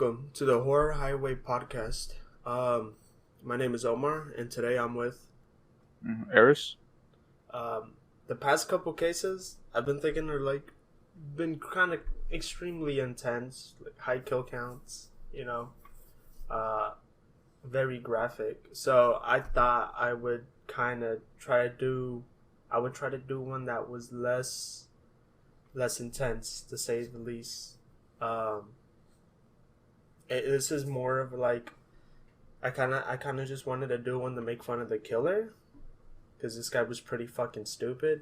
Welcome to the Horror Highway podcast. My name is Omar, and today I'm with Eris. The past couple cases I've been thinking are been kind of extremely intense, like high kill counts, very graphic. So I thought I would try to do one that was less intense, to say the least. This is more of like I kind of just wanted to do one to make fun of the killer, because this guy was pretty fucking stupid.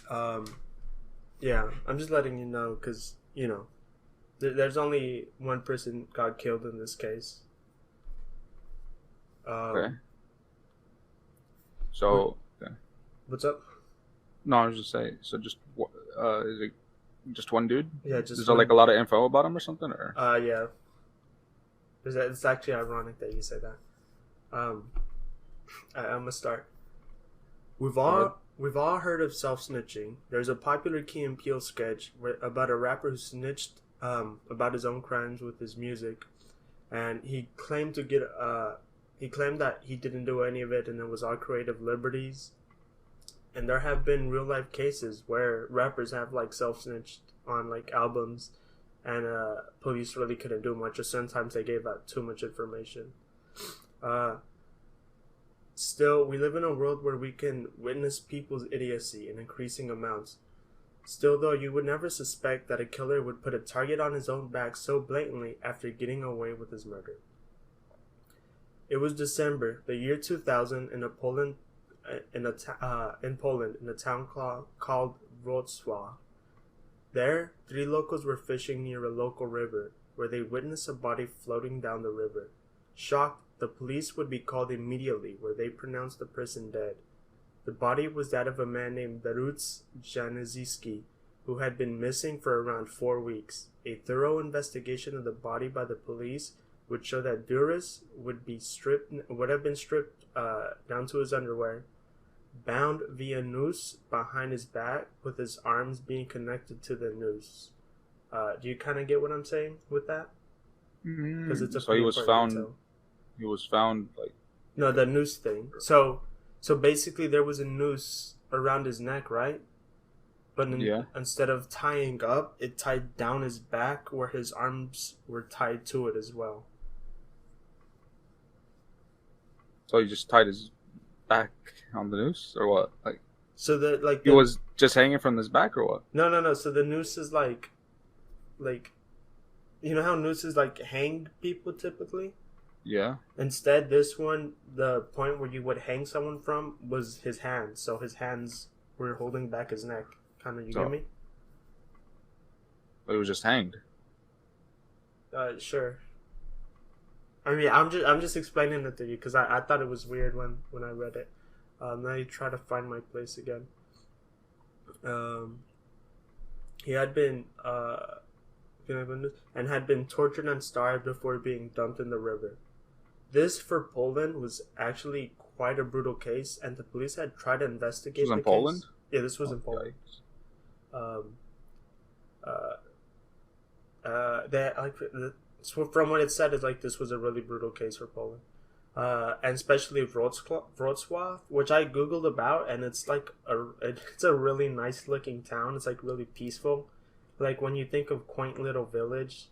Yeah, I'm just letting you know, because there's only one person got killed in this case. Okay. So, okay. What's up? No, I was just saying. So, is it just one dude? Yeah, just. Is there like a lot of info about him or something? Or yeah. It's actually ironic that you say that. I'm gonna start. We've all heard of self-snitching. There's a popular Key and Peele sketch about a rapper who snitched about his own crimes with his music, and he claimed that he didn't do any of it, and it was all creative liberties. And there have been real life cases where rappers have self-snitched on albums, and police really couldn't do much, or sometimes they gave out too much information. Still, we live in a world where we can witness people's idiocy in increasing amounts. Still, though, you would never suspect that a killer would put a target on his own back so blatantly after getting away with his murder. It was December, the year 2000, in Poland, in a town called Wrocław. There, 3 locals were fishing near a local river, where they witnessed a body floating down the river. Shocked, the police would be called immediately, where they pronounced the person dead. The body was that of a man named Dariusz Janicki, who had been missing for around 4 weeks. A thorough investigation of the body by the police would show that Dariusz would have been stripped down to his underwear, bound via noose behind his back, with his arms being connected to the noose. Do you kind of get what I'm saying with that? Because it's a so he was found. detail. He was found No, the noose thing. So basically, there was a noose around his neck, right? But instead of tying up, it tied down his back, where his arms were tied to it as well. So he just tied his back on the noose, or what? He was just hanging from his back, or what? No. So the noose is like, you know how nooses hang people typically? Yeah. Instead, this one, the point where you would hang someone from was his hands. So his hands were holding back his neck. You get me? But it was just hanged. Sure. I mean, I'm just explaining it to you, because I thought it was weird when I read it. Now you try to find my place again. He had been had been tortured and starved before being dumped in the river. This, for Poland, was actually quite a brutal case, and the police had tried to investigate the case. This was in Poland? Yeah, this was in Poland. So from what it said, is this was a really brutal case for Poland, and especially Wrocław, which I googled about, and it's it's a really nice looking town. It's really peaceful. When you think of quaint little village,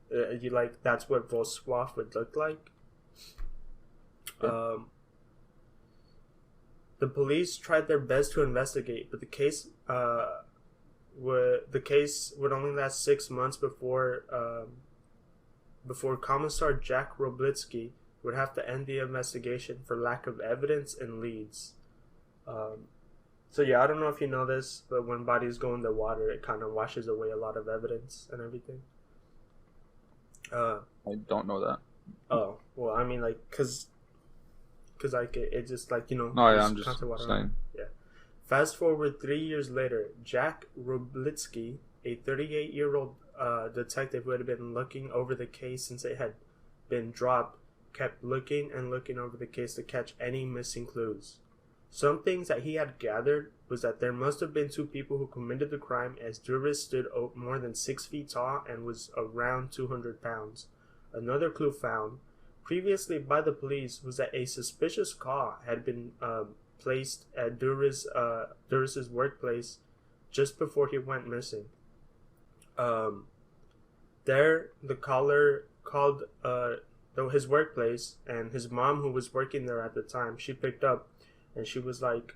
that's what Wrocław would look like. Yeah. The police tried their best to investigate, but the case would only last 6 months before Commissar Jack Roblitsky would have to end the investigation for lack of evidence and leads. So yeah, I don't know if you know this, but when bodies go in the water, it kind of washes away a lot of evidence and everything. I don't know that. Oh, well, I mean, because it just No, yeah, I'm just saying. Yeah. Fast forward 3 years later, Jack Roblitsky, a 38-year-old detective who had been looking over the case since it had been dropped, kept looking and looking over the case to catch any missing clues. Some things that he had gathered was that there must have been two people who committed the crime, as Duris stood more than 6 feet tall and was around 200 pounds. Another clue found previously by the police was that a suspicious call had been placed at Duris's workplace just before he went missing. There, the caller called his workplace, and his mom, who was working there at the time, she picked up, and she was like,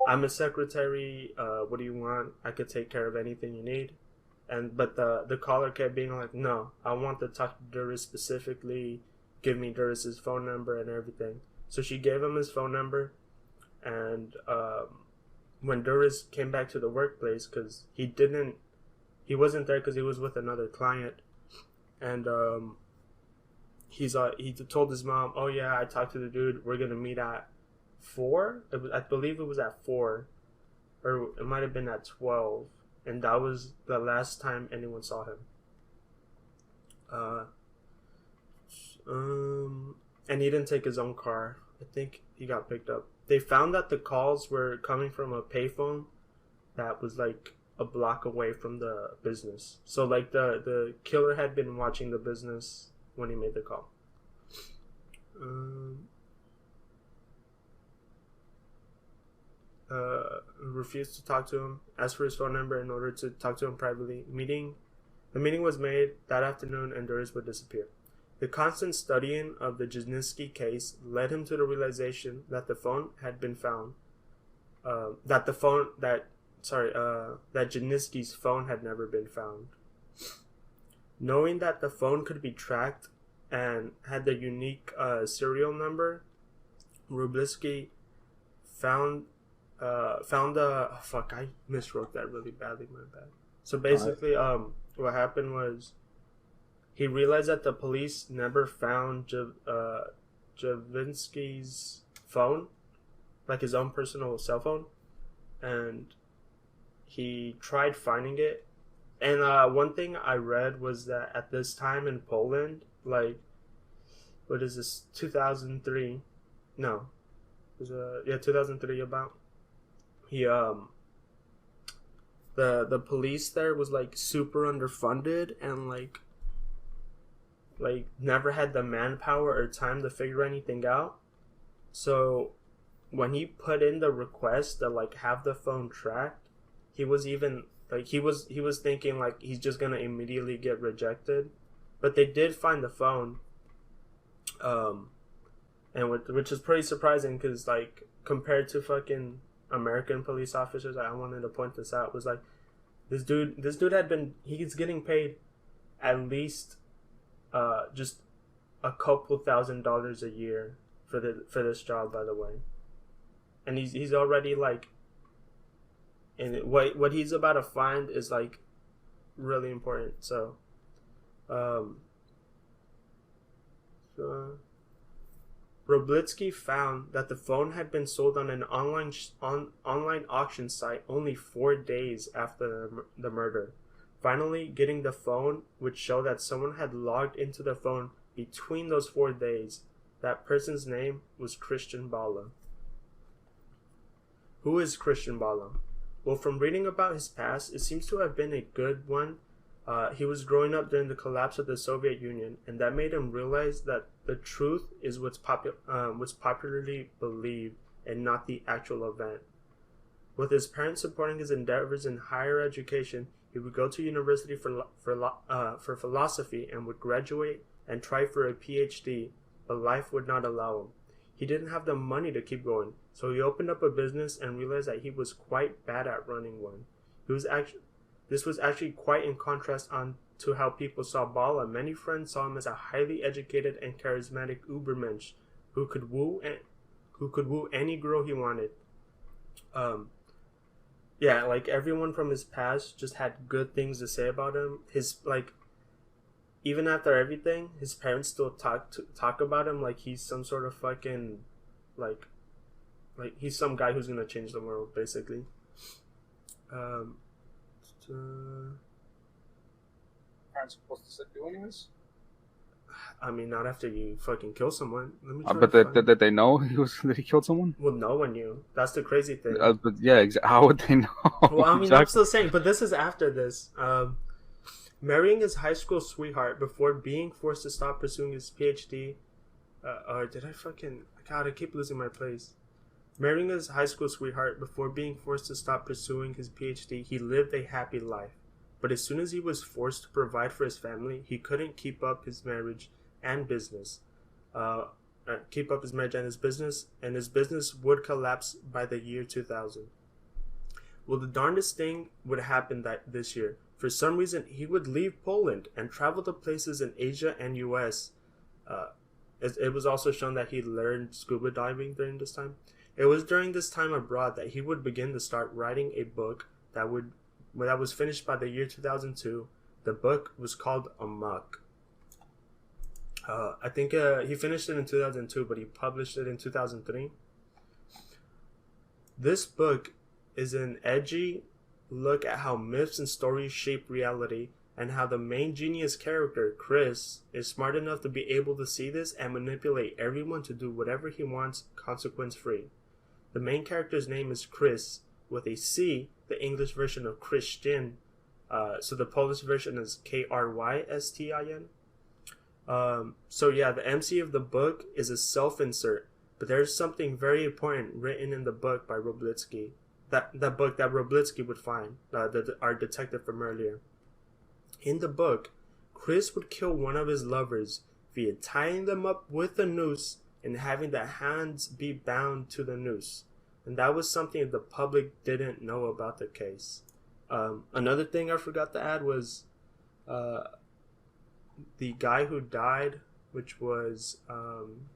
"I'm a secretary. What do you want? I could take care of anything you need." But the caller kept being like, "No, I want to talk to Duris specifically. Give me Duris's phone number and everything." So she gave him his phone number, and when Duris came back to the workplace, because he wasn't there because he was with another client, and he told his mom, "Oh yeah, I talked to the dude. We're gonna meet at 4. I believe it was at 4, or it might have been at 12, and that was the last time anyone saw him." And he didn't take his own car. I think he got picked up. They found that the calls were coming from a payphone that was like a block away from the business. So like the killer had been watching the business when he made the call. Refused to talk to him, asked for his phone number in order to talk to him privately. The meeting was made that afternoon, and Duris would disappear. The constant studying of the Janicki case led him to the realization that the phone had been found. That Janicki's phone had never been found. Knowing that the phone could be tracked and had the unique serial number, Wroblewski found I miswrote that really badly, my bad. So basically, what happened was he realized that the police never found Javinsky's phone, like his own personal cell phone, and he tried finding it. And one thing I read was that at this time in Poland, like, what is this, 2003? No, it was 2003 about. He the police there was like super underfunded and like never had the manpower or time to figure anything out. So when he put in the request to like have the phone tracked, he was even like he was thinking like he's just gonna immediately get rejected, but they did find the phone, and which is pretty surprising because like compared to fucking American police officers, I wanted to point this out, was like this dude he's getting paid at least just a couple $1,000s a year for this job, by the way, and he's already like, and what he's about to find is like really important. So Wroblewski found that the phone had been sold on an online auction site only 4 days after the murder. Finally, getting the phone would show that someone had logged into the phone between those 4 days. That person's name was Krystian Bala. Who is Krystian Bala? Well, from reading about his past, it seems to have been a good one. He was growing up during the collapse of the Soviet Union, and that made him realize that the truth is what's popularly believed and not the actual event. With his parents supporting his endeavors in higher education, he would go to university for philosophy and would graduate and try for a PhD, but life would not allow him. He didn't have the money to keep going, so he opened up a business and realized that he was quite bad at running one. This was actually quite in contrast to how people saw Bala. Many friends saw him as a highly educated and charismatic Ubermensch who could woo any girl he wanted. Yeah, like everyone from his past just had good things to say about him. His like, even after everything, his parents still talk about him like he's some sort of fucking like he's some guy who's gonna change the world, basically. Aren't supposed to do anyways? I mean, not after you fucking kill someone. Let me try But to find. did they know that he killed someone? Well, no one knew. That's the crazy thing. But yeah, how would they know? Well, I mean, Exactly. I'm still saying, but this is after this. Marrying his high school sweetheart before being forced to stop pursuing his PhD. Or did I fucking... God, I keep losing my place. Marrying his high school sweetheart before being forced to stop pursuing his PhD, he lived a happy life. But as soon as he was forced to provide for his family, he couldn't keep up his marriage and business. And his business would collapse by the year 2000. Well, the darndest thing would happen this year. For some reason, he would leave Poland and travel to places in Asia and US. It was also shown that he learned scuba diving during this time. It was during this time abroad that he would begin to start writing a book that was finished by the year 2002. The book was called Amok. I think he finished it in 2002, but he published it in 2003. This book is an edgy look at how myths and stories shape reality, and how the main genius character, Chris, is smart enough to be able to see this and manipulate everyone to do whatever he wants, consequence-free. The main character's name is Chris, with a C, the English version of Krystian. So the Polish version is Krystin. So yeah, the MC of the book is a self-insert, but there's something very important written in the book by Roblitsky. That book that Roblitsky would find, our detective from earlier. In the book, Chris would kill one of his lovers via tying them up with a noose and having the hands be bound to the noose. And that was something the public didn't know about the case. Another thing I forgot to add was the guy who died, which was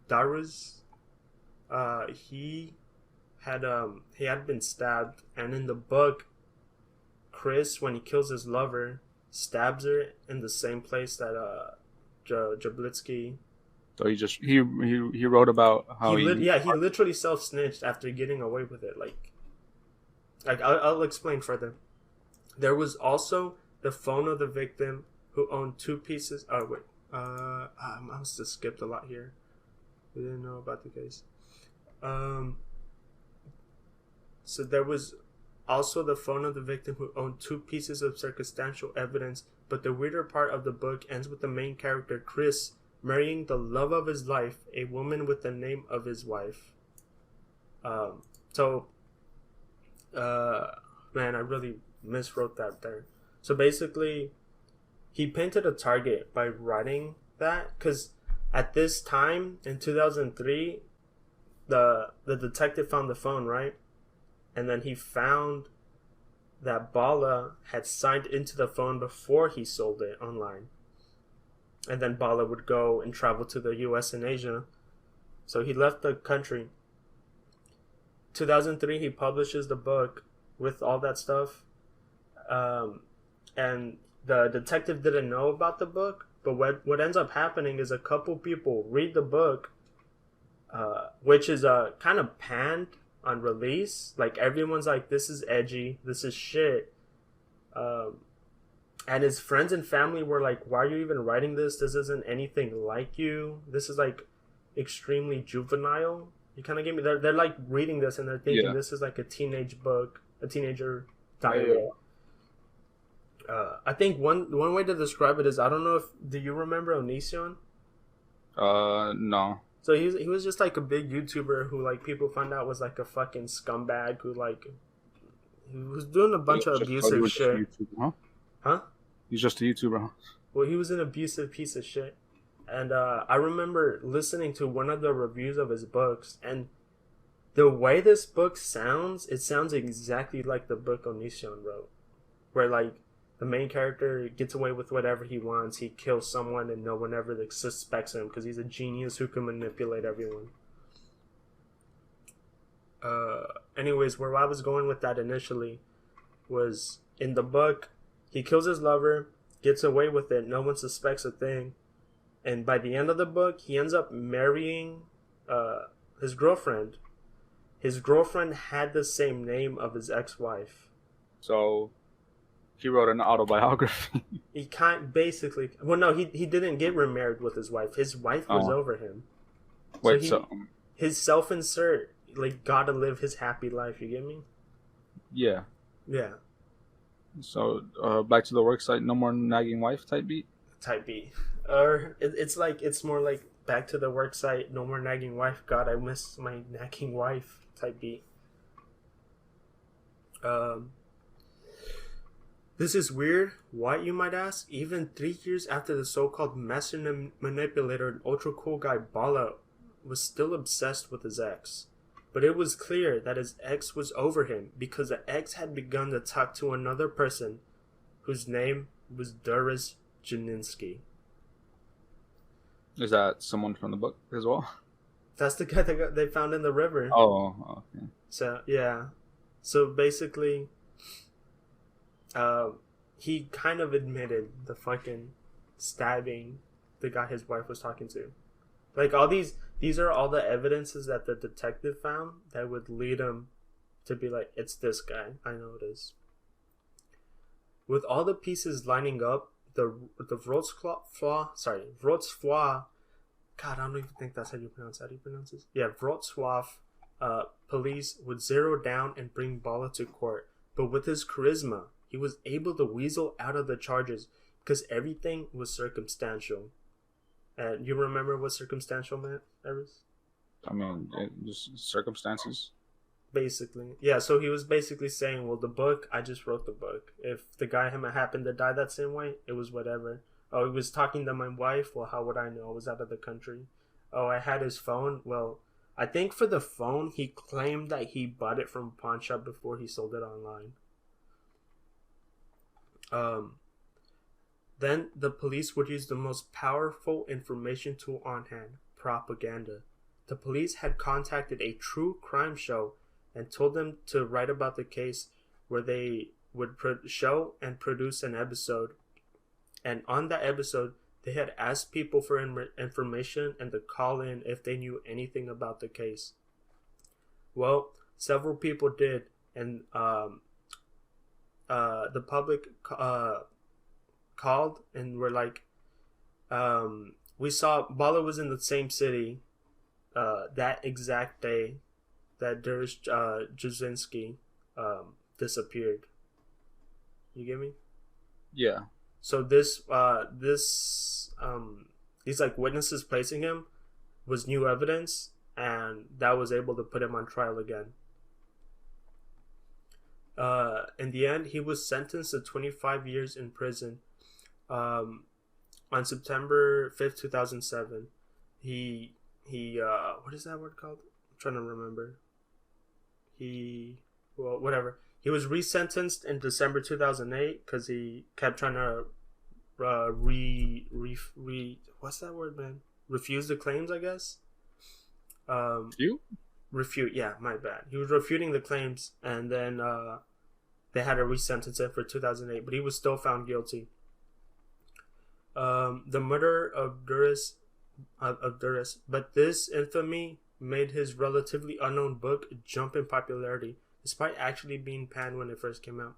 Daruz. He had been stabbed, and in the book, Chris, when he kills his lover, stabs her in the same place that Jablitsky. So he wrote about how he literally self-snitched after getting away with it. Like I'll explain further. There was also the phone of the victim who owned two pieces. Oh wait, I must have skipped a lot here. We didn't know about the case. So there was also the phone of the victim who owned two pieces of circumstantial evidence, but the weirder part of the book ends with the main character, Chris, marrying the love of his life, a woman with the name of his wife. Man, I really miswrote that there. So basically, he painted a target by writing that, because at this time, in 2003, the detective found the phone, right? And then he found that Bala had signed into the phone before he sold it online. And then Bala would go and travel to the US and Asia. So he left the country. 2003, he publishes the book with all that stuff. And the detective didn't know about the book. But what ends up happening is a couple people read the book, which is kind of panned on release. Like, everyone's like, this is edgy, this is shit. And his friends and family were like, why are you even writing this? This isn't anything like you. This is like extremely juvenile. You kind of get me. They're like reading this and they're thinking this is like a teenage book, a teenager diary. I think one way to describe it is, I don't know if, do you remember Onision? No. So he was just like a big YouTuber who, like, people found out was like a fucking scumbag who, like, he was doing a bunch of abusive shit. Huh? He's just a YouTuber, huh? Well, he was an abusive piece of shit. And I remember listening to one of the reviews of his books, and the way this book sounds, it sounds exactly like the book Onision wrote. Where, like, the main character gets away with whatever he wants. He kills someone and no one ever suspects him because he's a genius who can manipulate everyone. Anyways, where I was going with that initially was, in the book, he kills his lover, gets away with it, no one suspects a thing. And by the end of the book, he ends up marrying his girlfriend. His girlfriend had the same name of his ex-wife. So He wrote an autobiography. He basically. Well, no, he didn't get remarried with his wife. His wife was over him. Wait, his self-insert, like, gotta live his happy life. You get me? Yeah. Yeah. So back to the work site. No more nagging wife type beat. Type B, or it's more like back to the work site. No more nagging wife. God, I miss my nagging wife. Type B. This is weird. Why, you might ask? Even 3 years after the so-called master manipulator and ultra cool guy Bala was still obsessed with his ex. But it was clear that his ex was over him because the ex had begun to talk to another person whose name was Doris Janinski. Is that someone from the book as well? That's the guy they found in the river. Oh, okay. So, yeah. So, basically, he kind of admitted the fucking stabbing the guy his wife was talking to. Like, all these are all the evidences that the detective found that would lead him to be like, it's this guy. I know it is. With all the pieces lining up, the Wrocław, God, I don't even think that's how you pronounce it. How do you pronounce this? Yeah, Wrocław police would zero down and bring Bala to court. But with his charisma, he was able to weasel out of the charges because everything was circumstantial. And you remember what circumstantial meant, Eris? I mean, just circumstances. Basically. Yeah, so he was basically saying, well, the book, I just wrote the book. If the guy happened to die that same way, it was whatever. Oh, he was talking to my wife? Well, how would I know? I was out of the country. Oh, I had his phone? Well, I think for the phone, he claimed that he bought it from a pawn shop before he sold it online. Then the police would use the most powerful information tool on hand, propaganda. The police had contacted a true crime show and told them to write about the case, where they would show and produce an episode. And on that episode, they had asked people for information and to call in if they knew anything about the case. Well, several people did, and the public called and were like, we saw Bala was in the same city that exact day that Doris Jazinski disappeared. You get me? Yeah. So these like witnesses placing him was new evidence, and that was able to put him on trial again. In the end, he was sentenced to 25 years in prison. On September 5th, 2007, he what is that word called? I'm trying to remember. Whatever. He was resentenced in December 2008 because he kept trying to what's that word, man? Refuse the claims, I guess. Refute. Yeah, my bad. He was refuting the claims, and then they had to resentence him for 2008, but he was still found guilty. The murder of Doris, but this infamy made his relatively unknown book jump in popularity, despite actually being panned when it first came out.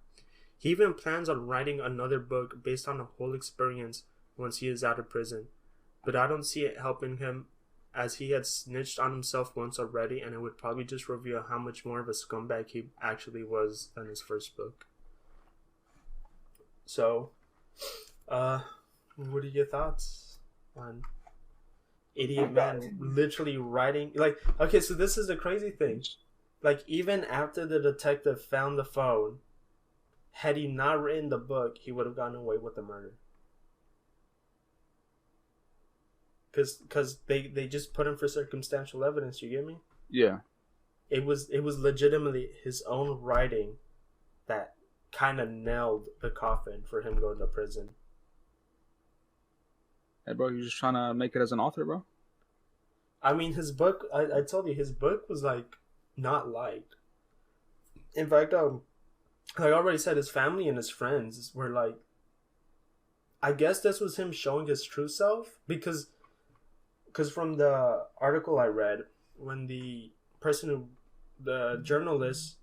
He even plans on writing another book based on the whole experience once he is out of prison, but I don't see it helping him, as he had snitched on himself once already, and it would probably just reveal how much more of a scumbag he actually was than his first book. So, what are your thoughts on idiot man literally writing? Like, okay, so this is the crazy thing. Like, even after the detective found the phone, had he not written the book, he would have gotten away with the murder. Because they just put him for circumstantial evidence, you get me? Yeah. It was legitimately his own writing that kind of nailed the coffin for him going to prison. Hey, bro, you're just trying to make it as an author, bro? I mean, his book, I told you, his book was, like, not liked. In fact, like I already said, his family and his friends were like, I guess this was him showing his true self, because from the article I read, when the journalist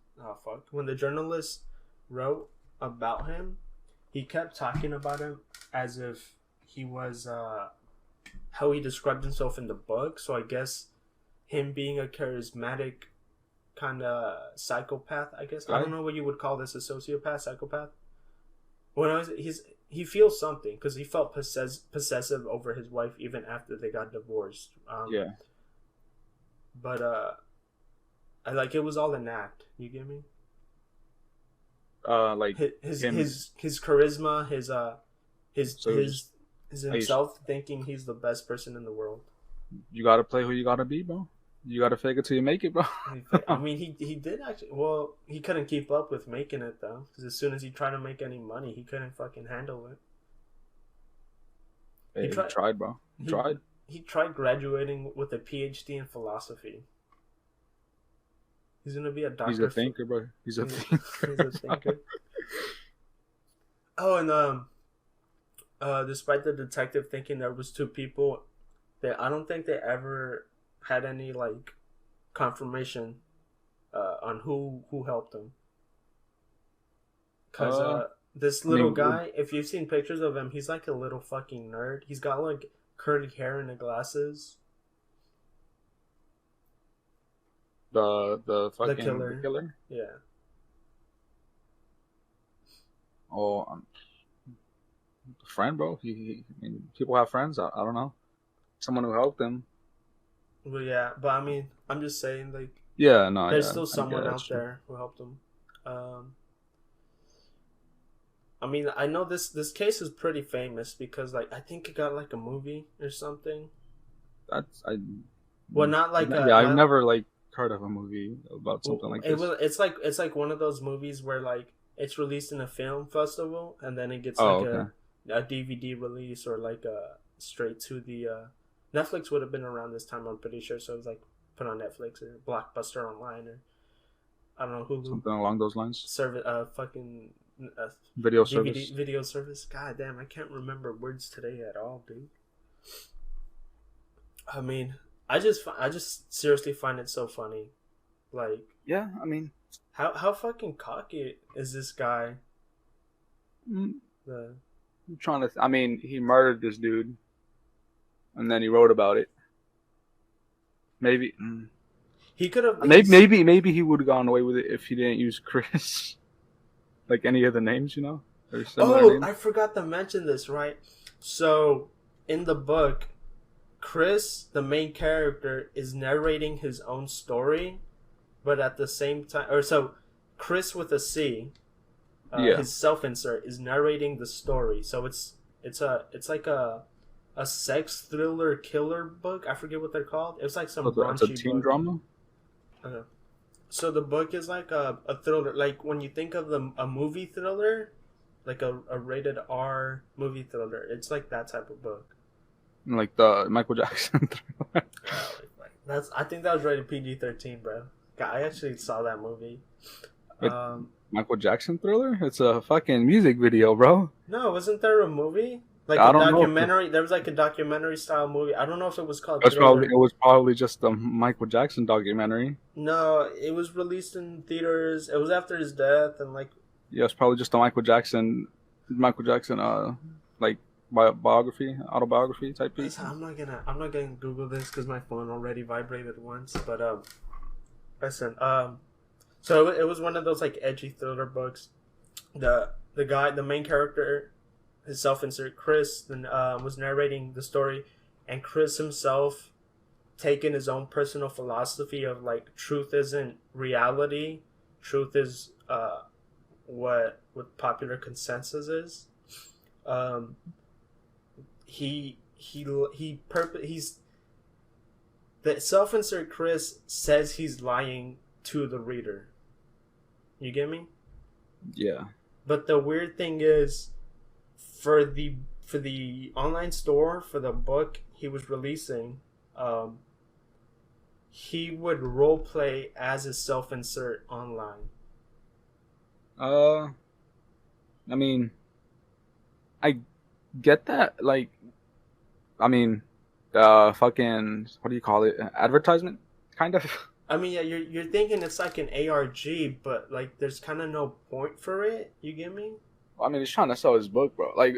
wrote about him, he kept talking about him as if he was how he described himself in the book. So I guess him being a charismatic kind of psychopath, I guess. I don't know what you would call this, a sociopath, psychopath. He feels something because he felt possessive over his wife even after they got divorced. Yeah. But I like it was all an act. You get me? Like his charisma, his himself thinking he's the best person in the world. You gotta play who you gotta be, bro. You gotta fake it till you make it, bro. I mean, he did actually. Well, he couldn't keep up with making it though, because as soon as he tried to make any money, he couldn't fucking handle it. Hey, he tried, bro. He tried graduating with a PhD in philosophy. He's gonna be a doctor. He's a thinker, bro. He's a thinker. Oh, and despite the detective thinking there was two people, I don't think they ever had any like confirmation on who helped him. Cause this little guy, if you've seen pictures of him, he's like a little fucking nerd. He's got like curly hair and the glasses. The fucking killer. Yeah. Oh, friend, bro. I mean, people have friends. I don't know. Someone who helped them. Well, yeah, but I mean, I'm just saying, like, yeah, no, there's still someone out there who helped him. I mean, I know this case is pretty famous because, like, I think it got like a movie or something. Well, not like I've never like heard of a movie about something like this. It's like one of those movies where like it's released in a film festival and then it gets a DVD release or like straight to the Netflix would have been around this time, I'm pretty sure. So it was like put on Netflix or Blockbuster Online or I don't know, Hulu. Something along those lines. Video service. Video service. God damn, I can't remember words today at all, dude. I mean, I just seriously find it so funny. Like, yeah, I mean, how fucking cocky is this guy? I'm trying to. I mean, he murdered this dude, and then he wrote about it. Maybe he could have. Maybe he would have gone away with it if he didn't use Chris, like any of the names, you know. Oh, names. I forgot to mention this. Right, so in the book, Chris, the main character, is narrating his own story, but at the same time, Chris with a C, his self-insert is narrating the story. So it's like a sex thriller killer book. I forget what they're called. It's like some raunchy. It's a teen drama. Okay. So the book is like a thriller. Like when you think of a movie thriller, like a rated R movie thriller, it's like that type of book. Like the Michael Jackson thriller. I think that was rated PG-13, bro. I actually saw that movie. Michael Jackson thriller? It's a fucking music video, bro. No, wasn't there a movie? Like a documentary? There was like a documentary style movie. I don't know if it was called. It was probably just a Michael Jackson documentary. No, it was released in theaters. It was after his death and like. Yeah, it's probably just a Michael Jackson, like autobiography type piece. I'm not gonna Google this because my phone already vibrated once. But listen, so it was one of those like edgy thriller books. The main character, his self-insert Chris, was narrating the story, and Chris himself taking his own personal philosophy of like truth isn't reality, truth is what popular consensus is. The self-insert Chris says he's lying to the reader. You get me? Yeah. But the weird thing is, for the online store, for the book he was releasing, he would role play as a self-insert online. I mean, I get that. Like, I mean, fucking, what do you call it? Advertisement, kind of. I mean, yeah, you're thinking it's like an ARG, but like, there's kind of no point for it. You get me? I mean, he's trying to sell his book, bro. Like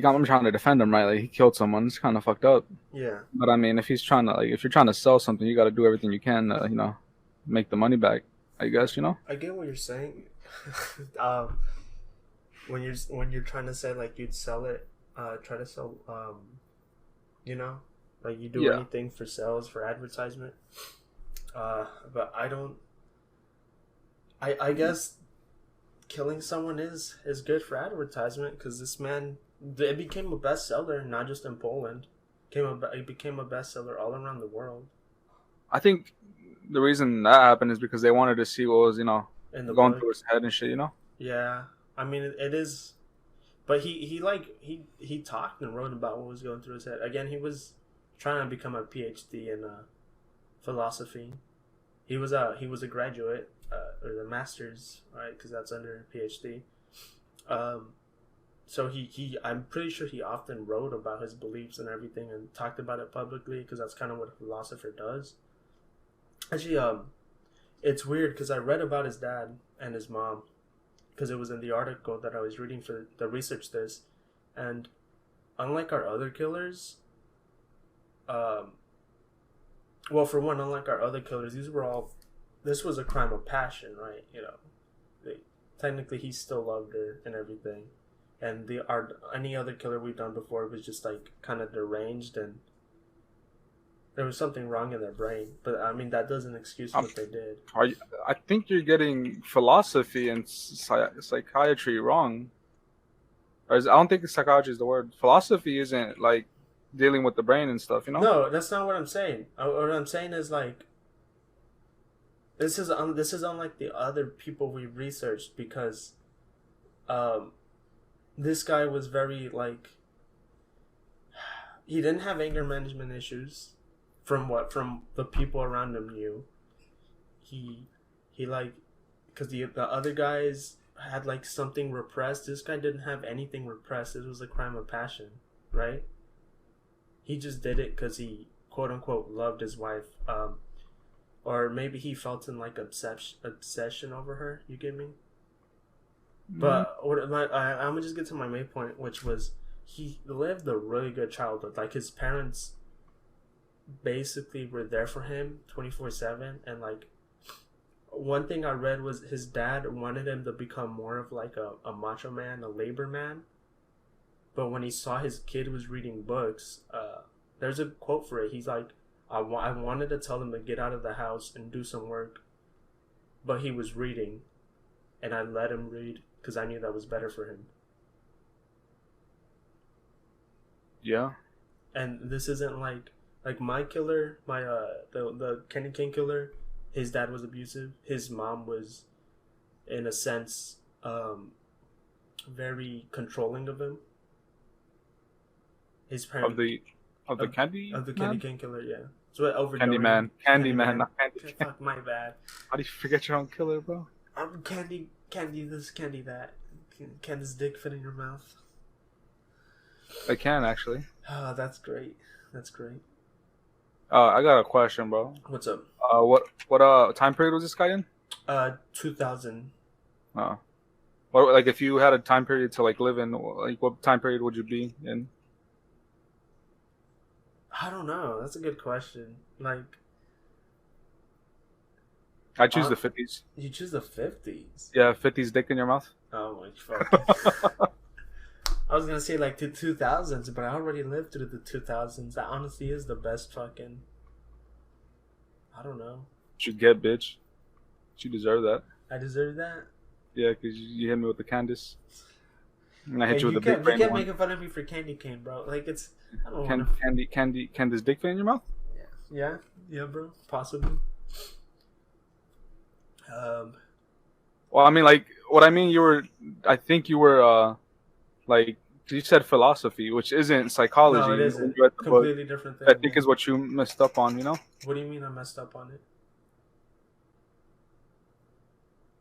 I'm trying to defend him, right? Like he killed someone. It's kind of fucked up. Yeah, But I mean, if he's trying to like, if you're trying to sell something, you got to do everything you can, to, make the money back. I guess. I get what you're saying. When you're trying to say like you'd sell it, try to sell, you know, like you do Yeah. anything for sales for advertisement. But I don't. I guess killing someone is good for advertisement because this man it became a bestseller not just in Poland. It became a bestseller all around the world. I think the reason that happened is because they wanted to see what was, In the going book, through his head and shit. yeah. I mean, it is, but he talked and wrote about what was going through his head. Again, he was trying to become a PhD in philosophy. He was a graduate or the master's, right? Because that's under PhD. So he I'm pretty sure he often wrote about his beliefs and everything and talked about it publicly because that's kind of what a philosopher does. Actually, it's weird because I read about his dad and his mom because it was in the article that I was reading for the research this, and unlike our other killers, well, for one, unlike our other killers, this was a crime of passion, right? Technically he still loved her and everything, and any other killer we've done before was just like kind of deranged and there was something wrong in their brain. But I mean that doesn't excuse what they did. I think you're getting philosophy and psychiatry wrong. I don't think psychology is the word. Philosophy isn't like dealing with the brain and stuff. No, that's not what I'm saying. What I'm saying is like this is unlike the other people we researched because this guy was very like he didn't have anger management issues from the people around him knew. He like because the other guys had like something repressed. This guy didn't have anything repressed. It was a crime of passion, right? He just did it because he quote unquote loved his wife, or maybe he felt in like obsession over her. You get me? Mm-hmm. But I'm gonna just get to my main point, which was he lived a really good childhood. Like his parents basically were there for him 24/7, and like one thing I read was his dad wanted him to become more of like a macho man, a labor man. But when he saw his kid was reading books, there's a quote for it. He's like, I wanted to tell him to get out of the house and do some work, but he was reading, and I let him read because I knew that was better for him. Yeah. And this isn't like my killer, the Kenny King killer. His dad was abusive. His mom was, in a sense, very controlling of him. His parents of the Candy King killer, yeah. So Candy Man, not Candy. Fuck, my bad. How do you forget your own killer, bro? I'm Candy this, Candy that. Can this dick fit in your mouth? It can actually. Oh, that's great. That's great. I got a question, bro. What's up? What time period was this guy in? 2000. Oh. What, like if you had a time period to like live in, like what time period would you be in? I don't know. That's a good question. Like, I choose the 50s. You choose the 50s? Yeah, 50s dick in your mouth. Oh my fuck. I was gonna say like the 2000s, but I already lived through the 2000s. That honestly is the best fucking. I don't know. You get, bitch. You deserve that. I deserve that? Yeah, because you hit me with the Candace. And I hit you with the big brain. You kept one. making fun of me for candy cane, bro. Like it's. I don't know. Candace dick fit in your mouth? Yeah. Yeah, bro. Possibly. Well, I mean, like, what I mean, I think you were, like, you said philosophy, which isn't psychology. No, it isn't. Completely different thing. I think is what you messed up on, What do you mean I messed up on it?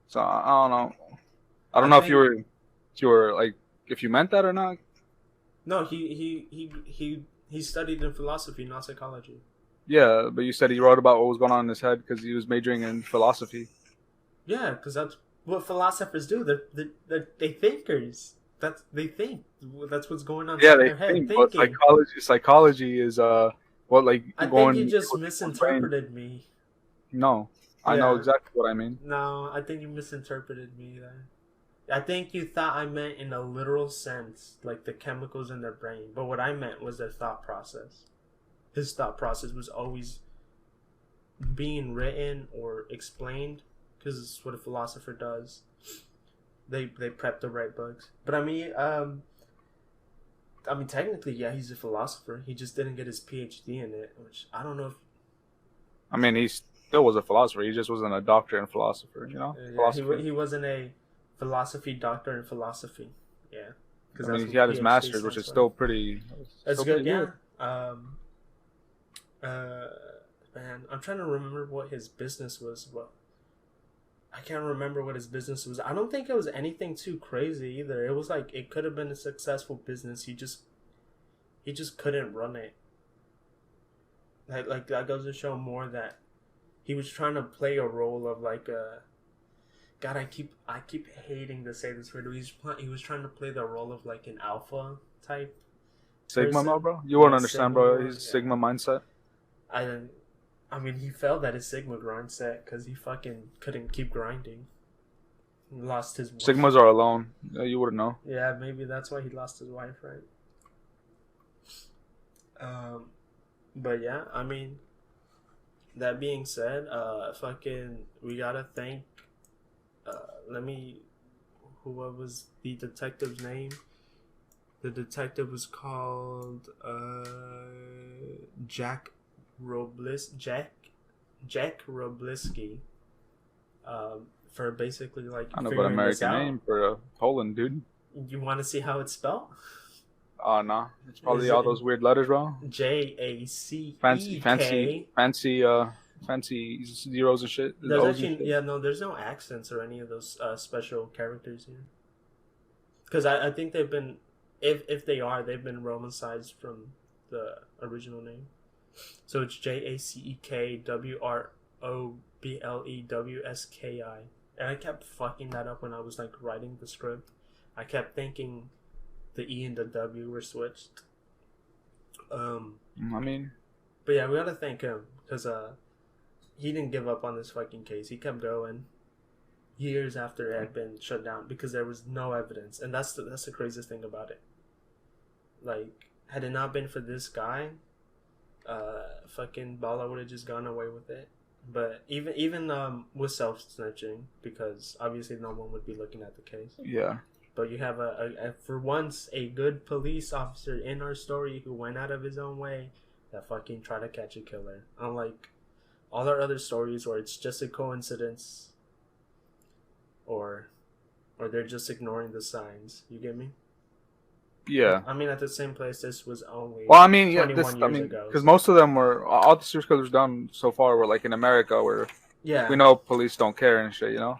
So, I don't know. I don't know if you were, like, if you meant that or not. No, he studied in philosophy, not psychology. Yeah, but you said he wrote about what was going on in his head because he was majoring in philosophy. Yeah, because that's what philosophers do. They thinkers. They think. That's what's going on Yeah, in they their head. think, but Thinking. psychology is what like I think going. you just people's brain. misinterpreted me. No, I know Yeah. exactly what I mean. No, I think you misinterpreted me there. I think you thought I meant in a literal sense, like the chemicals in their brain. But what I meant was their thought process. His thought process was always being written or explained, because it's what a philosopher does. They prep the right books. But I mean, technically, yeah, he's a philosopher. He just didn't get his PhD in it, which I don't know if. I mean, he still was a philosopher. He just wasn't a doctor and philosopher, you know. Yeah, he wasn't a philosophy doctor in philosophy. Yeah, because I mean, he had his master's, which is still pretty. That's good. Yeah. Man, I'm trying to remember what his business was. What I can't remember what his business was. I don't think it was anything too crazy either. It was like it could have been a successful business. He just couldn't run it. Like that goes to show more that he was trying to play a role of like a. God, I keep hating to say this word. He was trying to play the role of like an alpha type. Sigma, bro. You won't understand, bro. He's Sigma mindset. I mean, he failed at his Sigma mindset because he fucking couldn't keep grinding. He lost his wife. Sigmas are alone. You wouldn't know. Yeah, maybe that's why he lost his wife, right? But yeah, I mean, that being said, we gotta thank, what was the detective's name? The detective was called, Jack Robliski, for basically like I know about American name for Poland, dude. You want to see how it's spelled? Oh no, it's probably all those weird letters, bro. JACEK. Fancy zeros and shit. There's there's no accents or any of those special characters here. Because I think they've been, if they are, they've been romanicized from the original name. So it's JACEK WROBLEWSKI. And I kept fucking that up when I was like writing the script. I kept thinking the E and the W were switched. I mean, but yeah, we gotta thank him because he didn't give up on this fucking case. He kept going years after it had been shut down because there was no evidence, and that's the craziest thing about it. Like, had it not been for this guy, fucking Bala would have just gone away with it. But even with self-snitching, because obviously no one would be looking at the case. Yeah. But you have for once a good police officer in our story who went out of his own way that fucking tried to catch a killer. Unlike all our other stories where it's just a coincidence, or they're just ignoring the signs. You get me? Yeah. I mean, at the same place, this was only. Well, I mean, yeah, 21 years ago. because most of them were all the serial killers done so far were like in America, where we know police don't care and shit. You know.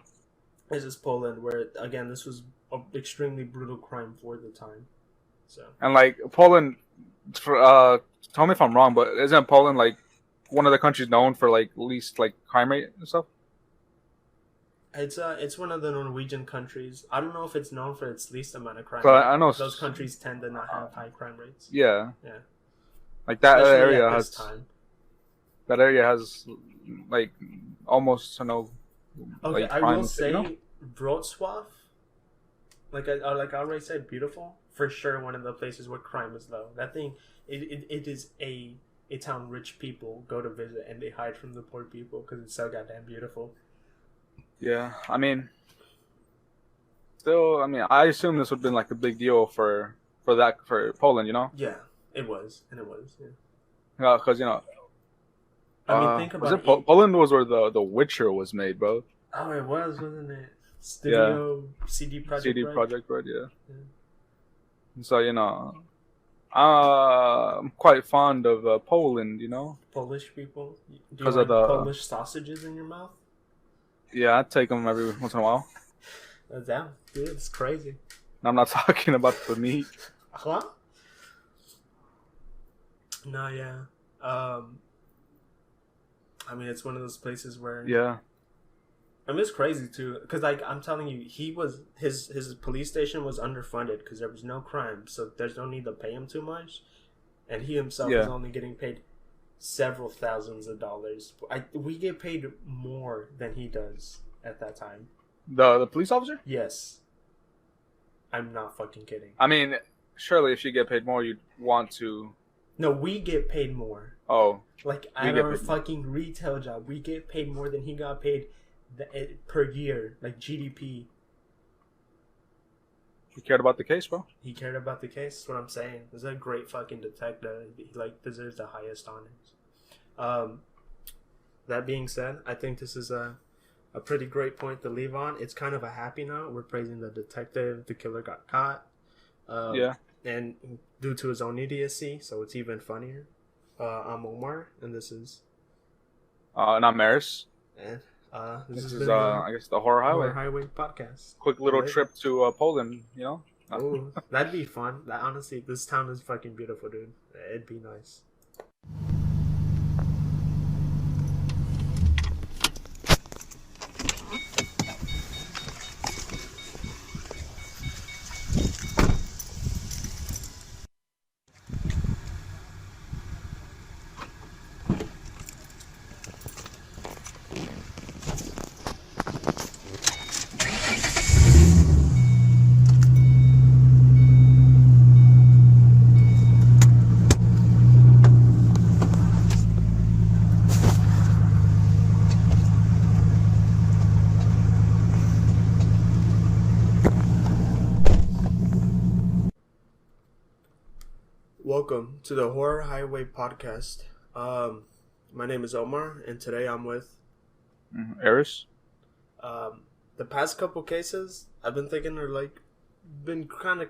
This is Poland, where again this was an extremely brutal crime for the time. So. And like Poland, tell me if I'm wrong, but isn't Poland like one of the countries known for like least like crime rate and stuff? It's one of the Norwegian countries. I don't know if it's known for its least amount of crime. So I know those countries tend to not have high crime rates. Yeah. Yeah. Like that area has. That area has like almost no. Okay, like, I will say, you know? Wrocław, like I already said, beautiful for sure. One of the places where crime is low. That thing, it is a town rich people go to visit and they hide from the poor people because it's so goddamn beautiful. Yeah, I mean, still, I mean, I assume this would have been like a big deal for Poland, you know? Yeah, it was, yeah. Yeah, because you know. I mean, think about it. Poland was where the Witcher was made, bro. Oh, it was, wasn't it? CD Projekt Red, yeah. So you know, I'm quite fond of Poland, you know. Polish people. Do you like Polish sausages in your mouth? Yeah, I take them every once in a while. Damn, dude, it's crazy. I'm not talking about the meat. Huh? No, yeah. I mean, it's one of those places where I mean, it's crazy too, because like I'm telling you, he was his police station was underfunded because there was no crime, so there's no need to pay him too much, and he himself is only getting paid several thousands of dollars. We get paid more than he does at that time. The police officer? Yes, I'm not fucking kidding. I mean, surely if you get paid more, you'd want to. No, we get paid more. Oh, like at our fucking retail job, we get paid more than he got paid per year, like GDP. He cared about the case, bro. He cared about the case. That's what I'm saying. He's a great fucking detective. He like deserves the highest honors. That being said, I think this is a pretty great point to leave on. It's kind of a happy note. We're praising the detective. The killer got caught. And due to his own idiocy, so it's even funnier. I'm Omar, and this is. And I'm Maris. And this is I guess the Horror Highway podcast. Quick little trip to Poland, you know. Oh, that'd be fun. Honestly, this town is fucking beautiful, dude. It'd be nice. Welcome to the Horror Highway podcast. My name is Omar, and today I'm with Eris. The past couple cases I've been thinking are like been kind of